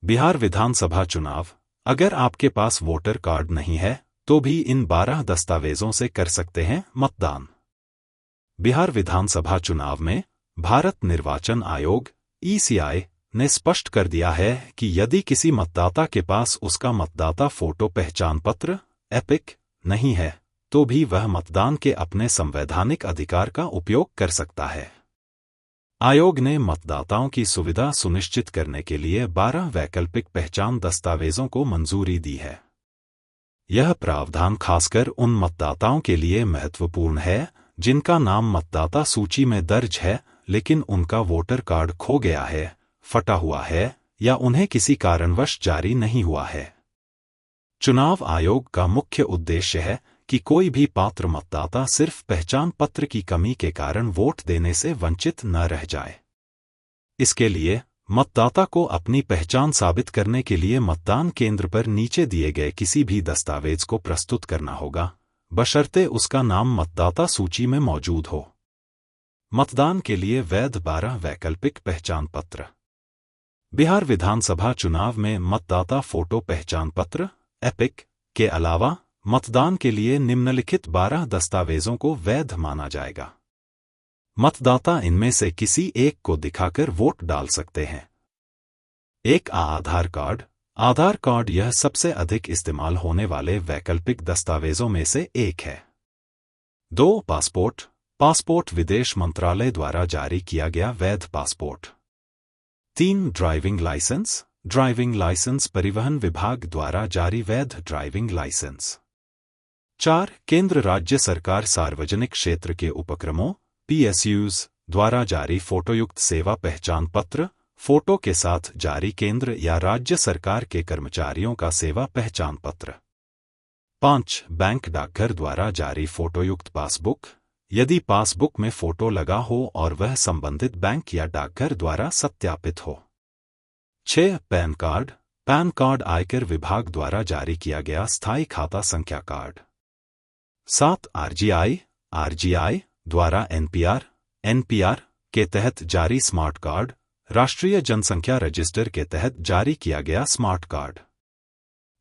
बिहार विधानसभा चुनाव। अगर आपके पास वोटर कार्ड नहीं है तो भी इन 12 दस्तावेजों से कर सकते हैं मतदान। बिहार विधानसभा चुनाव में भारत निर्वाचन आयोग (ECI) ने स्पष्ट कर दिया है कि यदि किसी मतदाता के पास उसका मतदाता फोटो पहचान पत्र (एपिक) नहीं है तो भी वह मतदान के अपने संवैधानिक अधिकार का उपयोग कर सकता है। आयोग ने मतदाताओं की सुविधा सुनिश्चित करने के लिए 12 वैकल्पिक पहचान दस्तावेजों को मंजूरी दी है। यह प्रावधान खासकर उन मतदाताओं के लिए महत्वपूर्ण है जिनका नाम मतदाता सूची में दर्ज है लेकिन उनका वोटर कार्ड खो गया है, फटा हुआ है या उन्हें किसी कारणवश जारी नहीं हुआ है। चुनाव आयोग का मुख्य उद्देश्य है कि कोई भी पात्र मतदाता सिर्फ पहचान पत्र की कमी के कारण वोट देने से वंचित न रह जाए। इसके लिए मतदाता को अपनी पहचान साबित करने के लिए मतदान केंद्र पर नीचे दिए गए किसी भी दस्तावेज को प्रस्तुत करना होगा, बशर्ते उसका नाम मतदाता सूची में मौजूद हो। मतदान के लिए वैध 12 वैकल्पिक पहचान पत्र। बिहार विधानसभा चुनाव में मतदाता फोटो पहचान पत्र (एपिक) के अलावा मतदान के लिए निम्नलिखित 12 दस्तावेजों को वैध माना जाएगा। मतदाता इनमें से किसी एक को दिखाकर वोट डाल सकते हैं। 1. आधार कार्ड। आधार कार्ड यह सबसे अधिक इस्तेमाल होने वाले वैकल्पिक दस्तावेजों में से एक है। 2. पासपोर्ट। पासपोर्ट विदेश मंत्रालय द्वारा जारी किया गया वैध passport. 3. Driving licence. Driving licence परिवहन विभाग द्वारा जारी वैध ड्राइविंग लाइसेंस। 4. केंद्र राज्य सरकार सार्वजनिक क्षेत्र के उपक्रमों (PSUs) द्वारा जारी फोटोयुक्त सेवा पहचान पत्र, फोटो के साथ जारी केंद्र या राज्य सरकार के कर्मचारियों का सेवा पहचान पत्र। 5. बैंक डाकघर द्वारा जारी फोटोयुक्त पासबुक, यदि पासबुक में फोटो लगा हो और वह संबंधित बैंक या डाकघर द्वारा सत्यापित हो। 6. Pan card. पैन कार्ड आयकर विभाग द्वारा जारी किया गया स्थायी खाता संख्या कार्ड। 7. RGI द्वारा NPR के तहत जारी स्मार्ट कार्ड, राष्ट्रीय जनसंख्या रजिस्टर के तहत जारी किया गया smart card.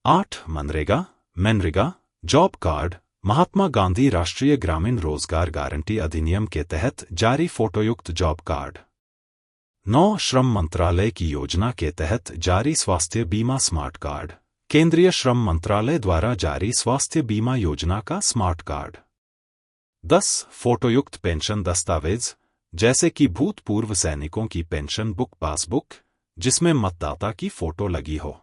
8. MNREGA job card, Mahatma Gandhi राष्ट्रीय ग्रामीण रोजगार गारंटी अधिनियम के तहत जारी फोटोयुक्त जॉब कार्ड। 9. श्रम मंत्रालय की योजना के तहत जारी स्वास्थ्य बीमा स्मार्ट कार्ड, केंद्रीय श्रम मंत्रालय द्वारा जारी स्वास्थ्य बीमा योजना का स्मार्ट कार्ड। 10. फोटोयुक्त पेंशन दस्तावेज, जैसे कि भूतपूर्व सैनिकों की पेंशन बुक पासबुक, जिसमें मतदाता की फोटो लगी हो।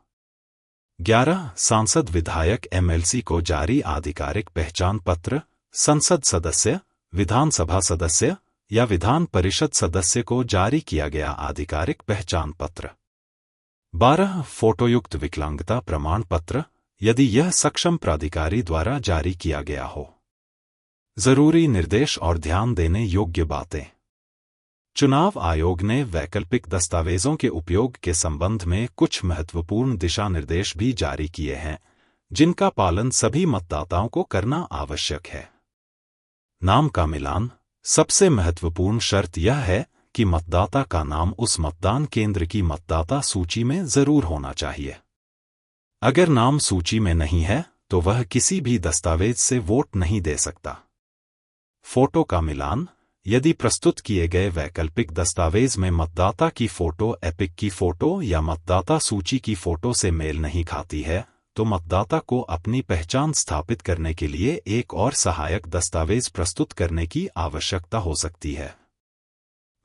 11. सांसद विधायक MLC को जारी आधिकारिक पहचान पत्र, संसद सदस्य, विधानसभा सदस्य या विधान परिषद सदस्य को जारी किया गया आधिकारिक पहचान पत्र। 12. फोटोयुक्त विकलांगता प्रमाण पत्र, यदि यह सक्षम प्राधिकारी द्वारा जारी किया गया हो। जरूरी निर्देश और ध्यान देने योग्य बातें। चुनाव आयोग ने वैकल्पिक दस्तावेजों के उपयोग के संबंध में कुछ महत्वपूर्ण दिशा निर्देश भी जारी किए हैं, जिनका पालन सभी मतदाताओं को करना आवश्यक है। नाम का मिलान। सबसे महत्वपूर्ण शर्त यह है कि मतदाता का नाम उस मतदान केंद्र की मतदाता सूची में जरूर होना चाहिए। अगर नाम सूची में नहीं है तो वह किसी भी दस्तावेज से वोट नहीं दे सकता। फोटो का मिलान। यदि प्रस्तुत किए गए वैकल्पिक दस्तावेज में मतदाता की फोटो एपिक की फोटो या मतदाता सूची की फोटो से मेल नहीं खाती है तो मतदाता को अपनी पहचान स्थापित करने के लिए एक और सहायक दस्तावेज प्रस्तुत करने की आवश्यकता हो सकती है।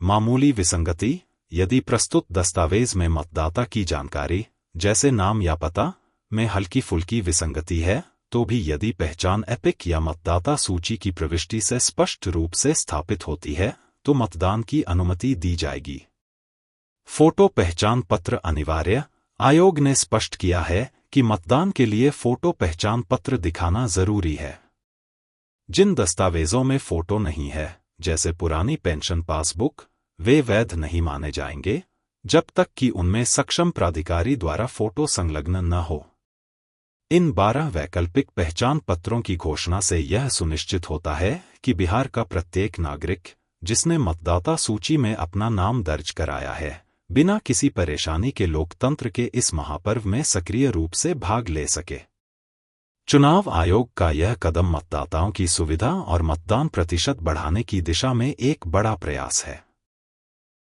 मामूली विसंगति। यदि प्रस्तुत दस्तावेज में मतदाता की जानकारी, जैसे नाम या पता, में हल्की फुल्की विसंगति है तो भी यदि पहचान एपिक या मतदाता सूची की प्रविष्टि से स्पष्ट रूप से स्थापित होती है तो मतदान की अनुमति दी जाएगी। फोटो पहचान पत्र अनिवार्य। आयोग ने स्पष्ट किया है कि मतदान के लिए फोटो पहचान पत्र दिखाना जरूरी है। जिन दस्तावेजों में फोटो नहीं है, जैसे पुरानी पेंशन पासबुक, वे वैध नहीं माने जाएंगे जब तक कि उनमें सक्षम प्राधिकारी द्वारा फोटो संलग्न न हो। इन 12 वैकल्पिक पहचान पत्रों की घोषणा से यह सुनिश्चित होता है कि बिहार का प्रत्येक नागरिक, जिसने मतदाता सूची में अपना नाम दर्ज कराया है, बिना किसी परेशानी के लोकतंत्र के इस महापर्व में सक्रिय रूप से भाग ले सके। चुनाव आयोग का यह कदम मतदाताओं की सुविधा और मतदान प्रतिशत बढ़ाने की दिशा में एक बड़ा प्रयास है।